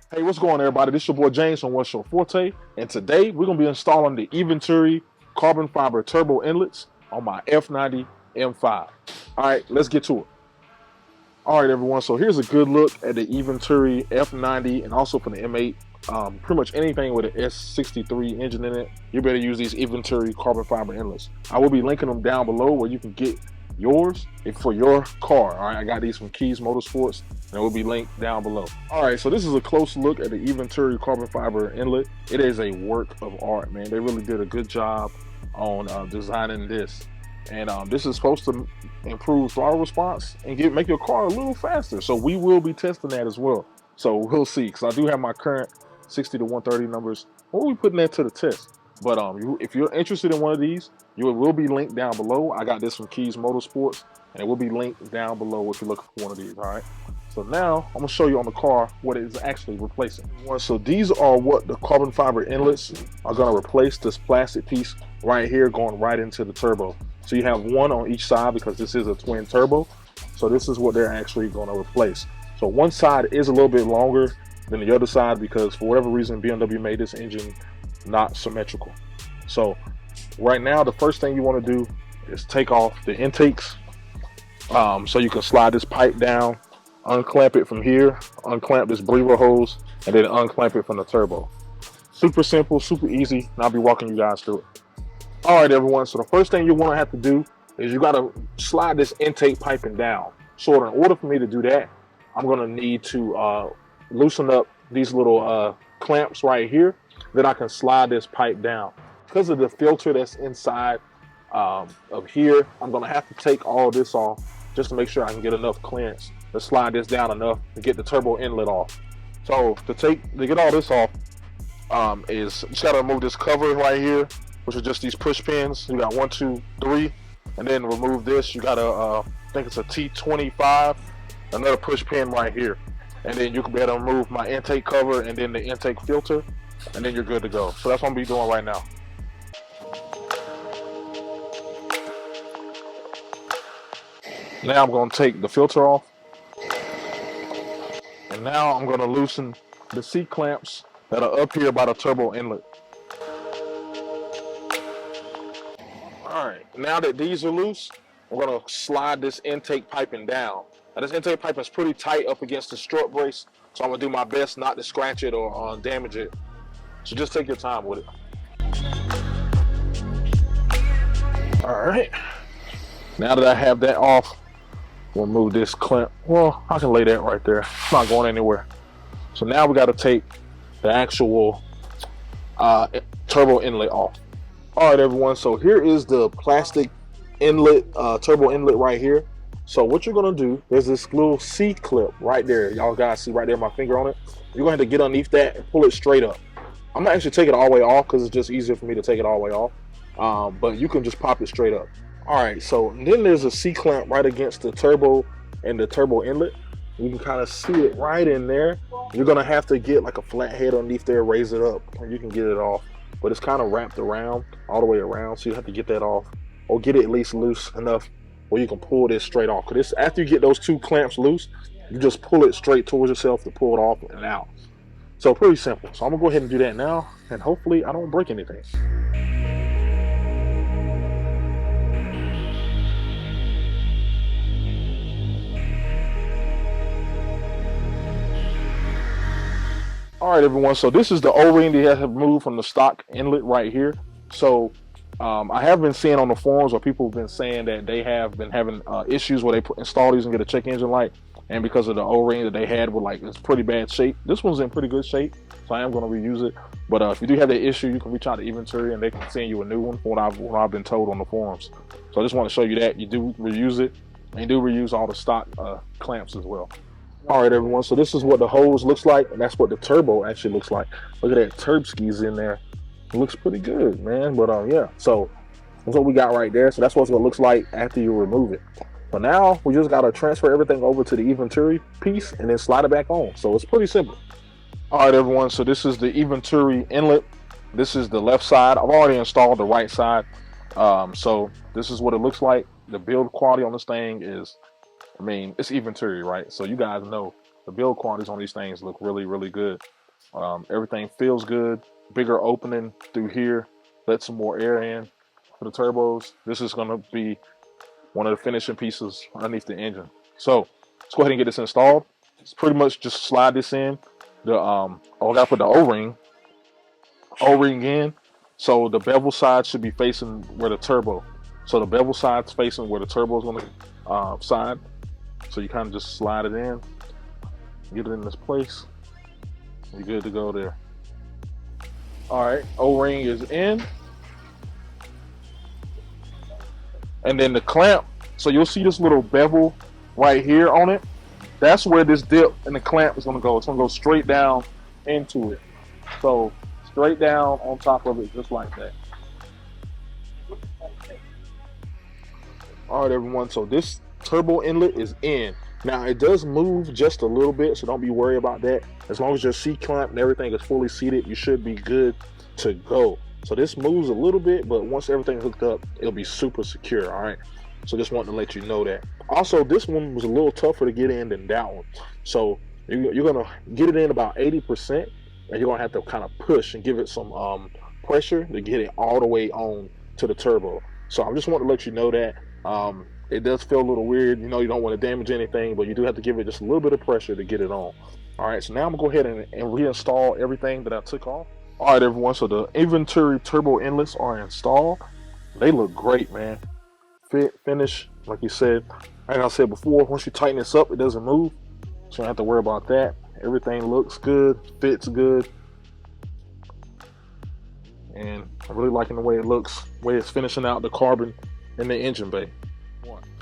Hey, what's going on, everybody? This is your boy James from What's Your Forte, and today we're going to be installing the Eventuri carbon fiber turbo inlets on my F90 M5. All right, let's get to it. All right, everyone, so here's a good look at the Eventuri F90 and also for the M8. Pretty much anything with an S63 engine in it, you better use these Eventuri carbon fiber inlets. I will be linking them down below where you can get yours for your car. All right, I got these from Keys Motorsports, and it will be linked down below. All right, so this is a close look at the Eventuri carbon fiber inlet. It is a work of art, man. They really did a good job on designing this. And this is supposed to improve throttle response and make your car a little faster. So we will be testing that as well. So we'll see, because I do have my current 60 to 130 numbers. We'll be putting that to the test. But if you're interested in one of these, it will be linked down below. I got this from Keys Motorsports, and it will be linked down below if you're looking for one of these. All right. So now I'm gonna show you on the car what it is actually replacing. So these are what the carbon fiber inlets are gonna replace. This plastic piece right here going right into the turbo. So you have one on each side because this is a twin turbo. So this is what they're actually gonna replace. So one side is a little bit longer than the other side because for whatever reason BMW made this engine not symmetrical. So right now the first thing you want to do is take off the intakes, so you can slide this pipe down, unclamp it from here, unclamp this breather hose, and then unclamp it from the turbo. Super simple, super easy, and I'll be walking you guys through it. All right, everyone, so the first thing you want to have to do is you got to slide this intake piping down. So in order for me to do that, I'm going to need to loosen up these little clamps right here. Then I can slide this pipe down. Because of the filter that's inside of here, I'm going to have to take all this off just to make sure I can get enough clearance to slide this down enough to get the turbo inlet off. So to get all this off, is you just got to remove this cover right here, which are just these push pins. You got 1, 2, 3, and then remove this. You got I think it's a T25, another push pin right here. And then you can be able to remove my intake cover and then the intake filter, and then you're good to go. So that's what I'm gonna be doing right now. Now I'm gonna take the filter off. And now I'm gonna loosen the seat clamps that are up here by the turbo inlet. All right, now that these are loose, I'm gonna slide this intake piping down. Now this intake piping is pretty tight up against the strut brace, so I'm gonna do my best not to scratch it or damage it. So just take your time with it. All right, now that I have that off, we'll move this clamp. Well, I can lay that right there. It's not going anywhere. So now we gotta take the actual turbo inlet off. All right, everyone, so here is the plastic inlet, turbo inlet right here. So what you're gonna do, there's this little C clip right there. Y'all guys see right there, my finger on it. You're gonna have to get underneath that and pull it straight up. I'm not actually taking it all the way off because it's just easier for me to take it all the way off. But you can just pop it straight up. All right, so then there's a C clamp right against the turbo and the turbo inlet. You can kind of see it right in there. You're gonna have to get like a flat head underneath there, raise it up, and you can get it off. But it's kind of wrapped around, all the way around, so you have to get that off, or get it at least loose enough where you can pull this straight off. Because after you get those two clamps loose, you just pull it straight towards yourself to pull it off and out. So pretty simple. So I'm gonna go ahead and do that now, and hopefully I don't break anything. All right, everyone, so this is the O-ring that have moved from the stock inlet right here. So I have been seeing on the forums where people have been saying that they have been having issues where they install these and get a check engine light, and because of the O-ring that they had with it's pretty bad shape. This one's in pretty good shape, so I am going to reuse it. But if you do have that issue, you can reach out to Eventuri and they can send you a new one, from what I've been told on the forums. So I just want to show you that you do reuse it, and you do reuse all the stock clamps as well. All right, everyone, so this is what the hose looks like, and that's what the turbo actually looks like. Look at that Turbskis in there. It looks pretty good, man. But yeah, so that's what we got right there. So that's what it looks like after you remove it. So now we just got to transfer everything over to the Eventuri piece and then slide it back on. So it's pretty simple. All right, everyone, so this is the Eventuri inlet. This is the left side. I've already installed the right side. So this is what it looks like. The build quality on this thing is, I mean, it's Eventuri, right? So you guys know the build quantities on these things look really, really good. Everything feels good. Bigger opening through here, let some more air in for the turbos. This is going to be one of the finishing pieces underneath the engine. So let's go ahead and get this installed. It's pretty much just slide this in. I gotta put the O-ring in. So the bevel side should be facing where the turbo. So the bevel side's facing where the turbo is going to side. So you kind of just slide it in, get it in this place. You're good to go there. All right, O-ring is in. And then the clamp, so you'll see this little bevel right here on it. That's where this dip and the clamp is going to go. It's going to go straight down into it. So straight down on top of it, just like that. All right, everyone, so this turbo inlet is in. Now, it does move just a little bit, so don't be worried about that. As long as your C-clamp and everything is fully seated, you should be good to go. So this moves a little bit, but once everything's hooked up, it'll be super secure, all right? So just wanted to let you know that. Also, this one was a little tougher to get in than that one. So you're gonna get it in about 80%, and you're gonna have to kind of push and give it some pressure to get it all the way on to the turbo. So I just want to let you know that. It does feel a little weird, you know, you don't want to damage anything, but you do have to give it just a little bit of pressure to get it on. All right, so now I'm gonna go ahead and reinstall everything that I took off. All right, everyone, so the Eventuri turbo inlets are installed. They look great, man. Fit, finish, like you said, like I said before, once you tighten this up, it doesn't move. So you don't have to worry about that. Everything looks good, fits good. And I'm really liking the way it looks, the way it's finishing out the carbon in the engine bay.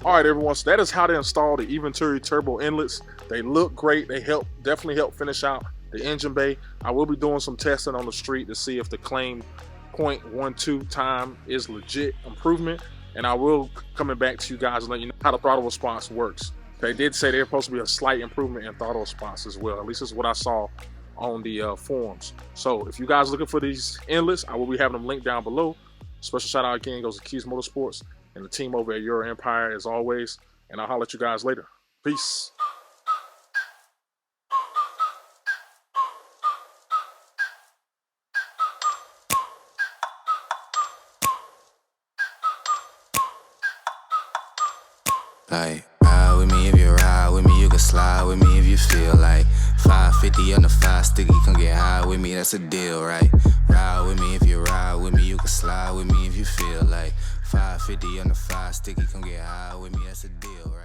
All right, everyone, so that is how to install the Eventuri turbo inlets. They look great. They definitely help finish out the engine bay. I will be doing some testing on the street to see if the claimed 0.12 time is legit improvement, and I will coming back to you guys and let you know how the throttle response works. They did say there's supposed to be a slight improvement in throttle response as well. At least this is what I saw on the forums. So if you guys are looking for these inlets, I will be having them linked down below. Special shout out again goes to Keys Motorsports and the team over at Your Empire as always. And I'll holler at you guys later. Peace. Like, ride with me if you ride with me, you can slide with me if you feel like 550 on the 5 sticky, come get high with me, that's a deal, right? Ride with me if you ride with me, you can slide with me if you feel like 550 on the 5 sticky, come get high with me, that's a deal, right?